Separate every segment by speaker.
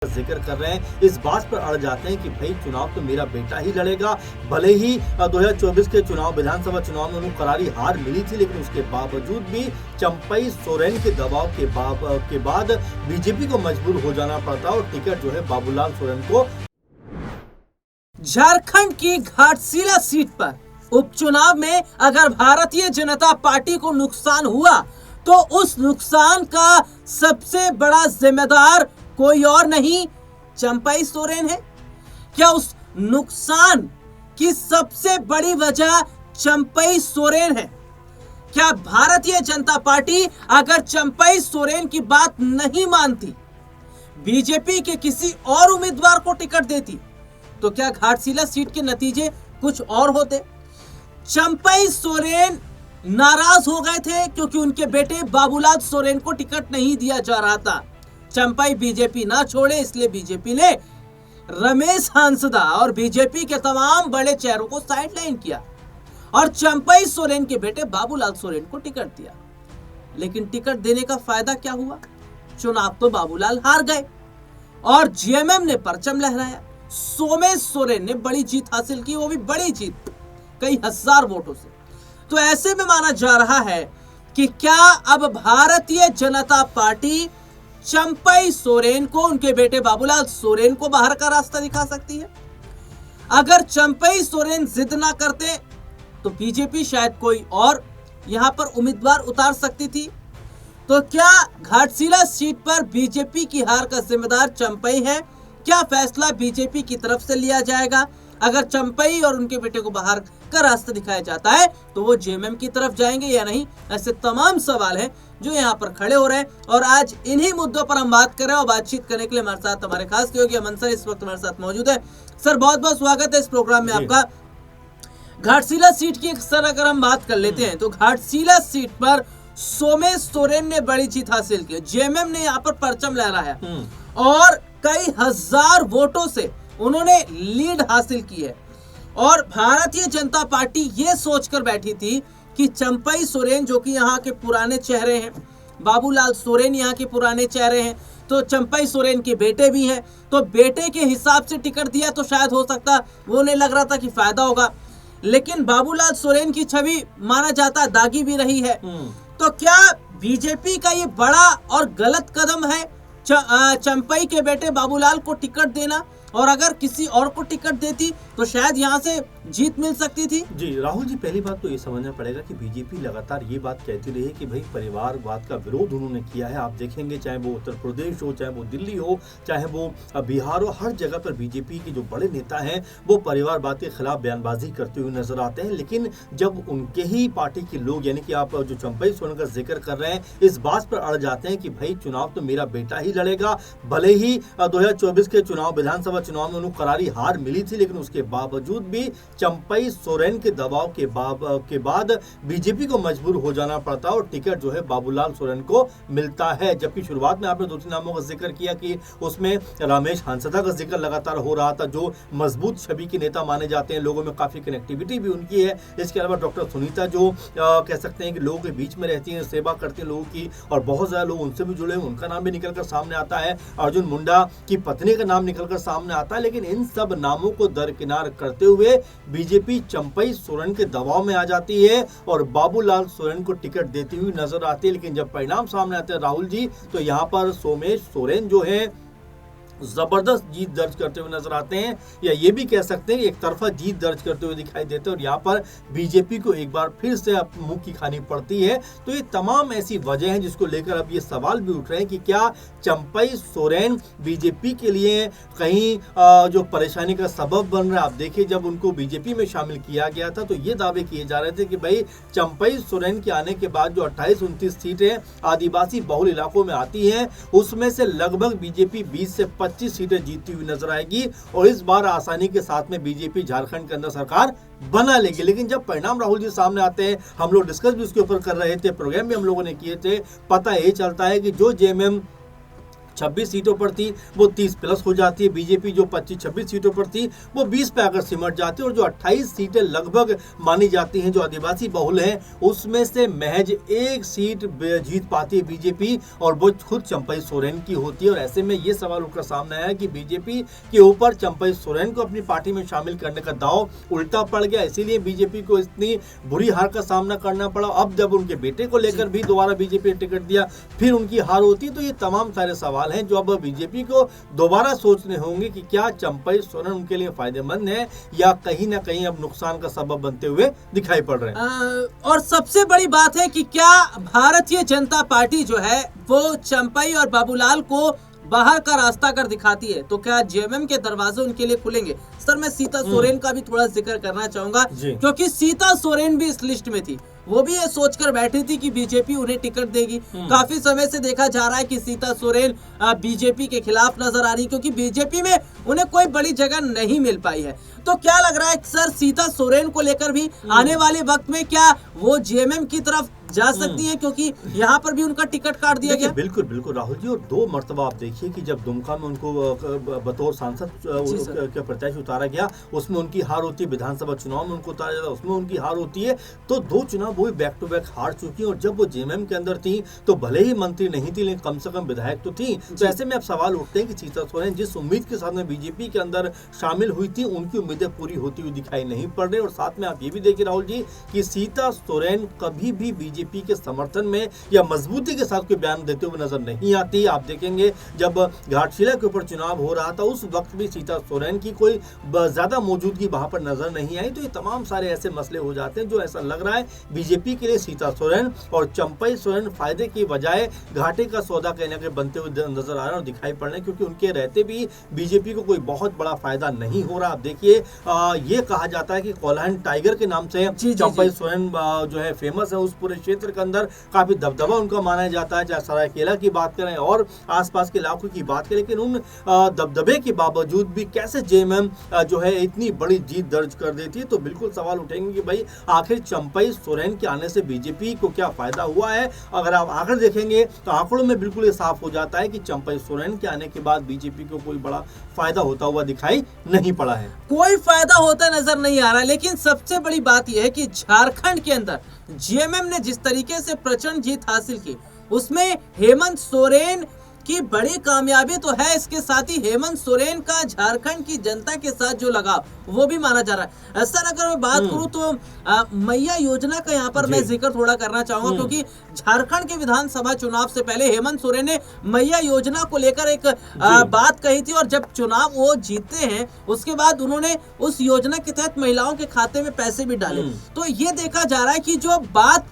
Speaker 1: जिक्र कर रहे हैं, इस बात पर अड़ जाते हैं कि भाई चुनाव तो मेरा बेटा ही लड़ेगा। भले ही 2024 के चुनाव विधानसभा चुनाव में उन्हें करारी हार मिली थी, लेकिन उसके बावजूद भी चंपई सोरेन के दबाव के बाद बीजेपी को मजबूर हो जाना पड़ता और टिकट जो है बाबूलाल सोरेन को।
Speaker 2: झारखंड की घाटशिला सीट पर उपचुनाव में अगर भारतीय जनता पार्टी को नुकसान हुआ तो उस नुकसान का सबसे बड़ा जिम्मेदार कोई और नहीं चंपई सोरेन है। क्या उस नुकसान की सबसे बड़ी वजह चंपई सोरेन है? क्या भारतीय जनता पार्टी अगर चंपई सोरेन की बात नहीं मानती, बीजेपी के किसी और उम्मीदवार को टिकट देती, तो क्या घाटशिला सीट के नतीजे कुछ और होते? चंपई सोरेन नाराज हो गए थे क्योंकि उनके बेटे बाबूलाल सोरेन को टिकट नहीं दिया जा रहा था। चंपई बीजेपी ना छोड़े, इसलिए बीजेपी ने रमेश हांसदा और बीजेपी के तमाम बड़े चेहरों को साइडलाइन किया और चंपई सोरेन के बेटे बाबूलाल सोरेन को टिकट दिया। लेकिन टिकट देने का फायदा क्या हुआ? चुनाव तो बाबूलाल हार गए और जेएमएम ने परचम लहराया। सोमेश सोरेन ने बड़ी जीत हासिल की, वो भी बड़ी जीत, कई हजार वोटों से। तो ऐसे में माना जा रहा है कि क्या अब भारतीय जनता पार्टी चंपई सोरेन को, उनके बेटे बाबूलाल सोरेन को बाहर का रास्ता दिखा सकती है? अगर चंपई सोरेन जिद ना करते तो बीजेपी शायद कोई और यहां पर उम्मीदवार उतार सकती थी। तो क्या घाटशिला सीट पर बीजेपी की हार का जिम्मेदार चंपई है? क्या फैसला बीजेपी की तरफ से लिया जाएगा? अगर चंपई और उनके बेटे को बाहर का रास्ता दिखाया जाता है तो वो जेएमएम की तरफ जाएंगे या नहीं? ऐसे तमाम सवाल हैं जो यहाँ पर खड़े हो रहे हैं और आज इन्हीं मुद्दों पर हम बात कर रहे हैं। और बातचीत करने के लिए हमारे साथ हमारे खास सहयोगी अमन सर इस वक्त हमारे साथ मौजूद है। सर, बहुत बहुत स्वागत है इस प्रोग्राम में आपका। घाटशिला सीट की सर अगर हम बात कर लेते हैं तो घाटशिला सीट पर सोमेश सोरेन ने बड़ी जीत हासिल की। जेएमएम ने यहाँ पर परचम लहराया और कई हजार वोटों से उन्होंने लीड हासिल की है। और भारतीय जनता पार्टी ये सोचकर बैठी थी कि चंपई सोरेन जो कि यहाँ के पुराने चेहरे हैं, बाबूलाल सोरेन यहाँ के पुराने चेहरे हैं, तो चंपई सोरेन के बेटे भी हैं, तो बेटे के हिसाब से टिकट दिया तो शायद हो सकता, वो नहीं लग रहा था कि फायदा होगा। लेकिन बाबूलाल सोरेन की छवि माना जाता दागी भी रही है। तो क्या बीजेपी का ये बड़ा और गलत कदम है चंपई के बेटे बाबूलाल को टिकट देना? और अगर किसी और को टिकट देती तो शायद यहाँ से जीत मिल सकती थी।
Speaker 1: जी राहुल जी, पहली बात तो ये समझना पड़ेगा कि बीजेपी लगातार ये बात कहती रही है कि भाई परिवारवाद का विरोध उन्होंने किया है। आप देखेंगे चाहे वो उत्तर प्रदेश हो, चाहे वो दिल्ली हो, चाहे वो बिहार हो, हर जगह पर बीजेपी के जो बड़े नेता हैं वो परिवारवाद के खिलाफ बयानबाजी करते हुए नजर आते हैं। लेकिन जब उनके ही पार्टी के लोग, यानी कि आप जो चंपई सोरेन का जिक्र कर रहे हैं, इस बात पर अड़ जाते हैं कि भाई चुनाव तो मेरा बेटा ही लड़ेगा। भले ही 2024 के चुनाव विधानसभा चुनाव में उन्हें करारी हार मिली थी, लेकिन उसके बावजूद भी चंपई सोरेन के दबाव के बाद बीजेपी को मजबूर हो जाना पड़ता और टिकट जो है बाबूलाल सोरेन को मिलता है। जबकि शुरुआत में आपने दो तीन नामों का जिक्र किया कि उसमें रमेश हांसदा का जिक्र लगातार हो रहा था, जो मजबूत छवि के नेता माने जाते हैं, लोगों में काफी कनेक्टिविटी भी उनकी है। इसके अलावा डॉक्टर सुनीता जो कह सकते हैं कि लोगों के बीच में रहती हैं, सेवा करती हैं लोगों की, और बहुत ज्यादा लोग उनसे भी जुड़े हैं, उनका नाम भी निकलकर सामने आता है। अर्जुन मुंडा की पत्नी का नाम निकलकर सामने आता है। लेकिन इन सब नामों को दरकिनार करते हुए बीजेपी चंपई सोरेन के दबाव में आ जाती है और बाबूलाल सोरेन को टिकट देती हुई नजर आती है। लेकिन जब परिणाम सामने आते हैं राहुल जी, तो यहाँ पर सोमेश सोरेन जो है जबरदस्त जीत दर्ज करते हुए नजर आते हैं, या ये भी कह सकते हैं एक तरफा जीत दर्ज करते हुए दिखाई देते हैं। और यहाँ पर बीजेपी को एक बार फिर से अब मुंह की खानी पड़ती है। तो ये तमाम ऐसी वजह हैं जिसको लेकर अब ये सवाल भी उठ रहे हैं कि क्या चंपई सोरेन बीजेपी के लिए कहीं जो परेशानी का सबब बन रहा है। आप देखिए, जब उनको बीजेपी में शामिल किया गया था तो ये दावे किए जा रहे थे कि भाई चंपई सोरेन के आने के बाद जो 28-29 सीटें आदिवासी बहुल इलाकों में आती हैं, उसमें से लगभग बीजेपी 20 से 25 सीटें जीतती हुई नजर आएगी और इस बार आसानी के साथ में बीजेपी झारखंड के अंदर सरकार बना लेगी। लेकिन जब परिणाम राहुल जी सामने आते हैं, हम लोग डिस्कस भी उसके ऊपर कर रहे थे, प्रोग्राम भी हम लोगों ने किए थे, पता ये चलता है कि जो जेएमएम 26 सीटों पर थी वो 30 प्लस हो जाती है। बीजेपी जो 25-26 सीटों पर थी वो 20 पे आकर सिमट जाती है और जो 28 सीटें लगभग मानी जाती हैं जो आदिवासी बहुल हैं उसमें से महज एक सीट जीत पाती है बीजेपी और वो खुद चंपई सोरेन की होती है। और ऐसे में ये सवाल उठकर सामने आया कि बीजेपी के ऊपर चंपई सोरेन को अपनी पार्टी में शामिल करने का दाव उल्टा पड़ गया, इसीलिए बीजेपी को इतनी बुरी हार का सामना करना पड़ा। अब जब उनके बेटे को लेकर भी दोबारा बीजेपी ने टिकट दिया फिर उनकी हार होती, तो ये तमाम सारे सवाल हैं जो अब बीजेपी को दोबारा सोचने होंगे कि क्या चंपई सोरेन उनके लिए फायदेमंद है या कहीं ना कहीं अब नुकसान का सबब बनते हुए दिखाई पड़ रहे हैं।
Speaker 2: और सबसे बड़ी बात है कि क्या भारतीय जनता पार्टी जो है वो चंपई और बाबूलाल को बाहर का रास्ता कर दिखाती है तो क्या जेएमएम के दरवाजे उनके लिए खुलेंगे? सर मैं सीता सोरेन का भी थोड़ा जिक्र करना चाहूंगा क्योंकि सीता सोरेन भी इस लिस्ट में थी। वो भी ये सोचकर बैठी थी कि बीजेपी उन्हें टिकट देगी। काफी समय से देखा जा रहा है कि सीता सोरेन बीजेपी के खिलाफ नजर आ रही क्योंकि बीजेपी में उन्हें कोई बड़ी जगह नहीं मिल पाई है। तो क्या लग रहा है सर सीता सोरेन को लेकर भी आने वाले वक्त में क्या वो जेएमएम की तरफ जा सकती है क्योंकि यहाँ पर भी उनका टिकट काट दिया गया?
Speaker 1: बिल्कुल बिल्कुल राहुल जी, और 2 मर्तबा आप देखिए कि जब दुमका में उनको बतौर सांसद के प्रत्याशी उतारा गया उसमें उनकी हार होती है, विधानसभा चुनाव में उनको उतारा जाता है उसमें उनकी हार होती है, तो 2 चुनाव वो बैक टू बैक हार चुकी है। और जब वो जेएमएम के अंदर थी तो भले ही मंत्री नहीं थी लेकिन कम से कम विधायक तो थी। तो ऐसे में अब सवाल उठते हैं कि सीता सोरेन जिस उम्मीद के साथ में बीजेपी के अंदर शामिल हुई थी उनकी उम्मीदें पूरी होती हुई दिखाई नहीं पड़ रही। और साथ में आप ये भी देखिए राहुल जी कि सीता सोरेन कभी भी बीजेपी के समर्थन में या मजबूती के साथ कोई बयान देते हुए नजर नहीं आती। आप देखेंगे जब घाटशिला के ऊपर चुनाव हो रहा था उस वक्त भी सीता सोरेन की कोई ज्यादा मौजूदगी वहां पर नजर नहीं आई। तो ये तमाम सारे ऐसे मसले हो जाते हैं जो ऐसा लग रहा है बीजेपी के लिए सीता सोरेन और चंपई सोरेन फायदे की बजाय घाटे का सौदा कहने के बनते हुए नजर आ रहे हैं और दिखाई पड़ रहे हैं क्योंकि उनके रहते भी बीजेपी को कोई बहुत बड़ा फायदा नहीं हो रहा। आप देखिए ये कहा जाता है कि कोल्हान टाइगर के नाम से चंपई सोरेन जो है फेमस है, उस पूरे क्षेत्र के अंदर काफी दबदबा उनका माना जाता है, चाहे सरायकेला की बात करें और आसपास के इलाकों की बात करें। लेकिन उन दबदबे के बावजूद भी कैसे जेएमएम जो है इतनी बड़ी जीत दर्ज कर देती है, तो बिल्कुल सवाल उठेंगे कि भाई आखिर चंपई सोरेन के आने से बीजेपी को क्या फायदा हुआ है। अगर आप आकर देखेंगे तो आंकड़ों में बिल्कुल ये साफ हो जाता है कि चंपई सोरेन के आने के बाद बीजेपी को कोई बड़ा फायदा होता हुआ दिखाई नहीं पड़ा है,
Speaker 2: कोई फायदा होता नजर नहीं आ रहा। लेकिन सबसे बड़ी बात यह है कि झारखंड के अंदर जेएमएम ने जिस तरीके से प्रचंड जीत हासिल की उसमें हेमंत सोरेन की बड़ी कामयाबी तो है, इसके साथ ही हेमंत सोरेन का झारखंड की जनता के साथ जो लगाव वो भी माना जा रहा है। सर अगर मैं बात करूं तो मैया योजना का यहाँ पर मैं जिक्र थोड़ा करना चाहूंगा क्योंकि झारखंड के विधानसभा चुनाव से पहले हेमंत सोरेन ने मैया योजना को लेकर एक बात कही थी और जब चुनाव वो जीते हैं उसके बाद उन्होंने उस योजना के तहत महिलाओं के खाते में पैसे भी डाले। तो ये देखा जा रहा है कि जो बात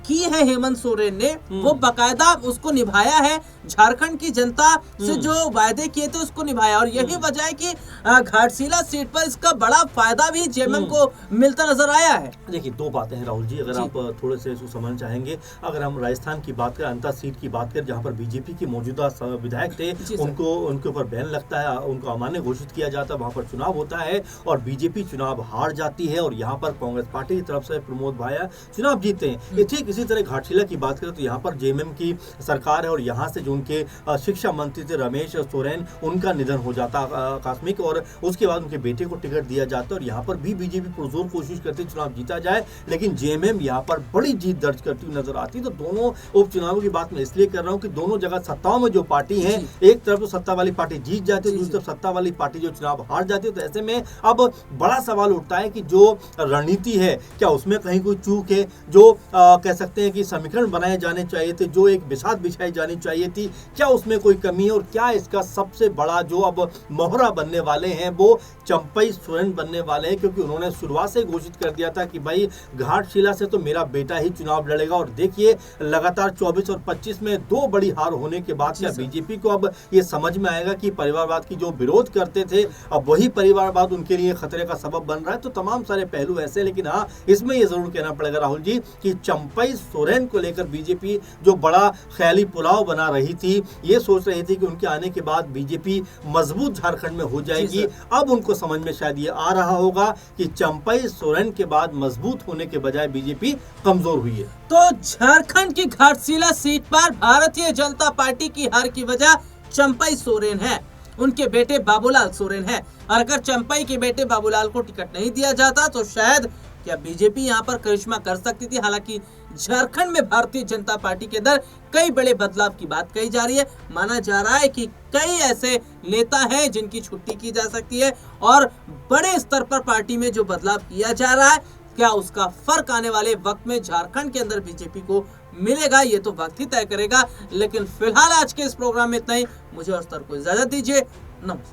Speaker 2: की है हेमंत सोरेन ने वो बकायदा उसको निभाया है, झारखंड की जनता से जो वायदे किए थे उसको निभाया और यही वजह है कि घाटशिला सीट पर इसका बड़ा फायदा भी जेएमएम को मिलता नजर आया है।
Speaker 1: देखिए 2 बातें हैं राहुल जी, अगर आप थोड़े से इसको समझना चाहेंगे। अगर हम राजस्थान की बात करें, अंतर सीट की बात करें जहां पर बीजेपी के मौजूदा विधायक थे उनको उनके ऊपर बैन लगता है, उनको अमान्य घोषित किया जाता है, वहां पर चुनाव होता है और बीजेपी चुनाव हार जाती है और यहाँ पर कांग्रेस पार्टी की तरफ से प्रमोद भाया चुनाव जीतते हैं। ठीक इसी तरह घाटशिला की बात करें तो यहाँ पर जेएमएम की सरकार है और यहाँ से जो उनके शिक्षा मंत्री थे रमेश सोरेन उनका निधन हो जाता आकस्मिक और उसके बाद उनके बेटे को टिकट दिया जाता और यहाँ पर भी बीजेपी पुरजोर कोशिश करती चुनाव जीता जाए, लेकिन जेएमएम यहाँ पर बड़ी जीत दर्ज करती हुई नजर आती। तो दोनों उपचुनावों की बात मैं इसलिए कर रहा हूँ कि दोनों जगह सत्ताओं में जो पार्टी है, एक तरफ तो सत्ता वाली पार्टी जीत जाती है, दूसरी तरफ सत्ता वाली पार्टी जो चुनाव हार जाती है। तो ऐसे में अब बड़ा सवाल उठता है कि जो रणनीति है क्या उसमें कहीं कोई चूक है, जो कह सकते हैं कि समीकरण बनाए जाने चाहिए थे, जो एक बिसात बिछाई जानी चाहिए थी, क्या उसमें कोई कमी है और क्या इसका सबसे बड़ा जो अब मोहरा बनने वाले हैं वो चंपई सोरेन बनने वाले हैं, क्योंकि उन्होंने शुरुआत से घोषित कर दिया था कि भाई घाटशिला से तो मेरा बेटा ही चुनाव लड़ेगा। और देखिए लगातार 24 और 25 में 2 बड़ी हार होने के बाद क्या बीजेपी को अब ये समझ में आएगा कि परिवारवाद की जो विरोध करते थे अब वही परिवारवाद उनके लिए खतरे का सबब बन रहा है। तो तमाम सारे पहलू ऐसे, लेकिन हाँ इसमें ये जरूर कहना पड़ेगा राहुल जी कि चंपई सोरेन को लेकर बीजेपी जो बड़ा ख्याली पुलाव बना रही थी, ये सोच रही थी कि उनके आने के बाद बीजेपी मजबूत झारखंड में हो जाएगी, अब उनको समझ में शायद ये आ रहा होगा कि चंपई सोरेन के बाद मजबूत होने के बजाय बीजेपी कमजोर हुई है।
Speaker 2: तो झारखंड की घाटशिला सीट पर भारतीय जनता पार्टी की हार की वजह चंपई सोरेन है, उनके बेटे बाबूलाल सोरेन है। और अगर चंपई के बेटे बाबूलाल को टिकट नहीं दिया जाता तो शायद क्या बीजेपी यहाँ पर करिश्मा कर सकती थी। हालांकि झारखंड में भारतीय जनता पार्टी के अंदर कई बड़े बदलाव की बात कही जा रही है। माना जा रहा है कि कई ऐसे नेता हैं जिनकी छुट्टी की जा सकती है और बड़े स्तर पर पार्टी में जो बदलाव किया जा रहा है, क्या उसका फर्क आने वाले वक्त में झारखंड के अंदर बीजेपी को मिलेगा, ये तो वक्त ही तय करेगा। लेकिन फिलहाल आज के इस प्रोग्राम में इतना ही। मुझे और सर को इजाजत दीजिए। नमस्कार।